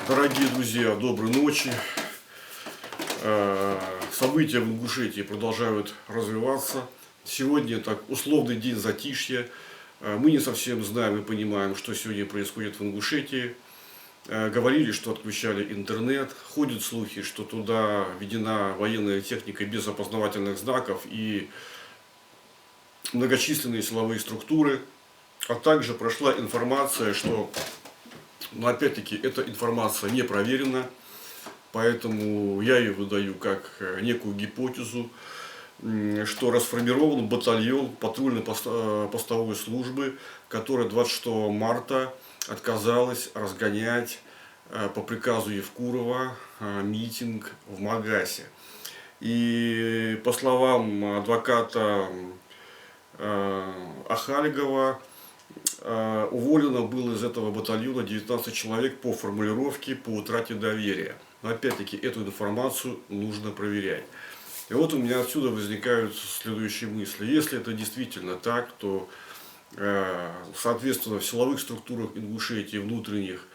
Дорогие друзья, доброй ночи. События в Ингушетии продолжают развиваться. Сегодня так условный день затишья. Мы не совсем знаем и понимаем, что сегодня происходит в Ингушетии. Говорили, что отключали интернет. Ходят слухи, что туда введена военная техника без опознавательных знаков и многочисленные силовые структуры. А также прошла информация, что, но опять-таки, эта информация не проверена, поэтому я ее выдаю как некую гипотезу, что расформирован батальон патрульно-постовой службы, которая 26 марта отказалась разгонять по приказу Евкурова митинг в Магасе. И по словам адвоката Ахальгова, уволено было из этого батальона 19 человек по формулировке по утрате доверия. Но опять-таки эту информацию нужно проверять. И вот у меня отсюда возникают следующие мысли. Если это действительно так, то соответственно в силовых структурах Ингушетии внутренних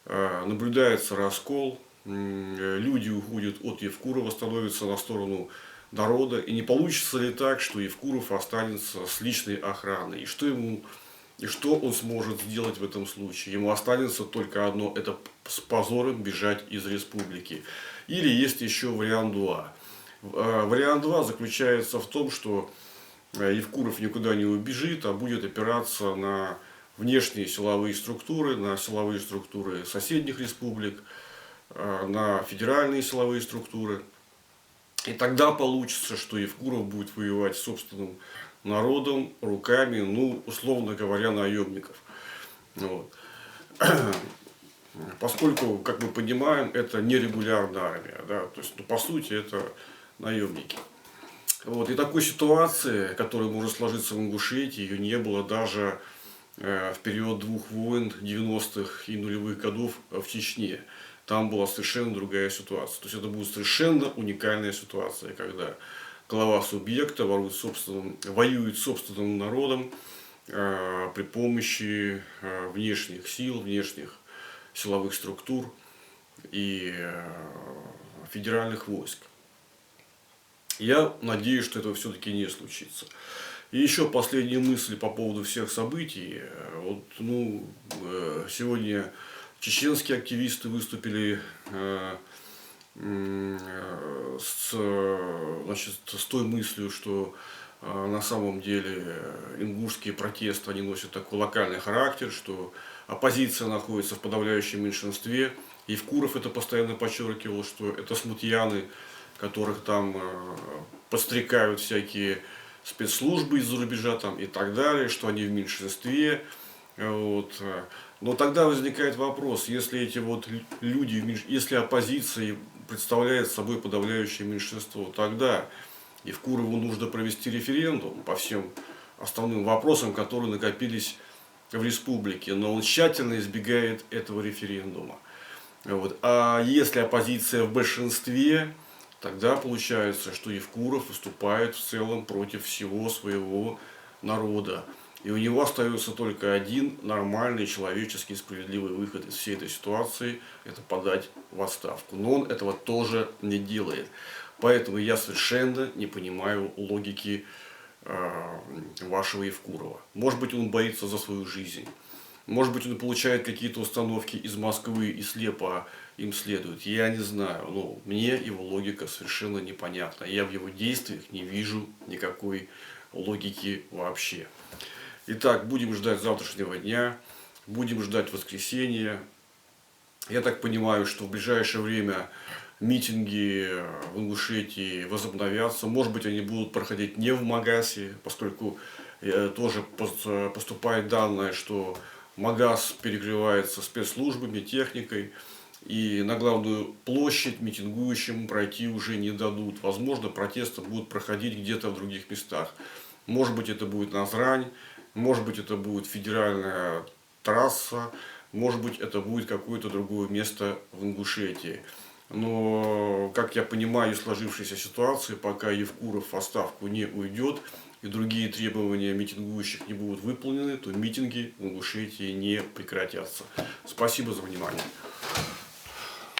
наблюдается раскол. Люди уходят от Евкурова, становятся на сторону народа. И не получится ли так, что Евкуров останется с личной охраной? И что он сможет сделать в этом случае? Ему останется только одно – это с позором бежать из республики. Или есть еще вариант 2. Вариант 2 заключается в том, что Евкуров никуда не убежит, а будет опираться на внешние силовые структуры, на силовые структуры соседних республик, на федеральные силовые структуры. И тогда получится, что Евкуров будет воевать с собственным народом, руками, условно говоря, наемников. Вот. Поскольку, как мы понимаем, это нерегулярная армия, да, то есть, по сути, это наемники. Вот. И такой ситуации, которая может сложиться в Ингушетии, ее не было даже в период двух войн 90-х и нулевых годов в Чечне. Там была совершенно другая ситуация. То есть это будет совершенно уникальная ситуация, когда глава субъекта воюет с собственным народом при помощи внешних сил, внешних силовых структур и федеральных войск. Я надеюсь, что этого все-таки не случится. И еще последняя мысль по поводу всех событий. Вот, сегодня чеченские активисты выступили с той мыслью, что на самом деле ингушские протесты они носят такой локальный характер, что оппозиция находится в подавляющем меньшинстве. Евкуров это постоянно подчеркивал, что это смутьяны, которых там подстрекают всякие спецслужбы из-за рубежа там, и так далее, что они в меньшинстве. Вот. Но тогда возникает вопрос, если эти вот люди, если оппозиция представляет собой подавляющее меньшинство, тогда Евкурову нужно провести референдум по всем основным вопросам, которые накопились в республике, но он тщательно избегает этого референдума. Вот. А если оппозиция в большинстве, тогда получается, что Евкуров выступает в целом против всего своего народа. И у него остается только один нормальный, человеческий, справедливый выход из всей этой ситуации – это подать в отставку. Но он этого тоже не делает. Поэтому я совершенно не понимаю логики вашего Евкурова. Может быть, он боится за свою жизнь. Может быть, он получает какие-то установки из Москвы и слепо им следует. Я не знаю, но мне его логика совершенно непонятна. Я в его действиях не вижу никакой логики вообще. Итак, будем ждать завтрашнего дня, будем ждать воскресенья. Я так понимаю, что в ближайшее время митинги в Ингушетии возобновятся. Может быть, они будут проходить не в Магасе, поскольку тоже поступает данные, что Магас перекрывается спецслужбами, техникой. И на главную площадь митингующим пройти уже не дадут. Возможно, протесты будут проходить где-то в других местах. Может быть, это будет Назрань, может быть, это будет федеральная трасса, может быть, это будет какое-то другое место в Ингушетии. Но, как я понимаю, из сложившейся ситуации, пока Евкуров в отставку не уйдет и другие требования митингующих не будут выполнены, то митинги в Ингушетии не прекратятся. Спасибо за внимание.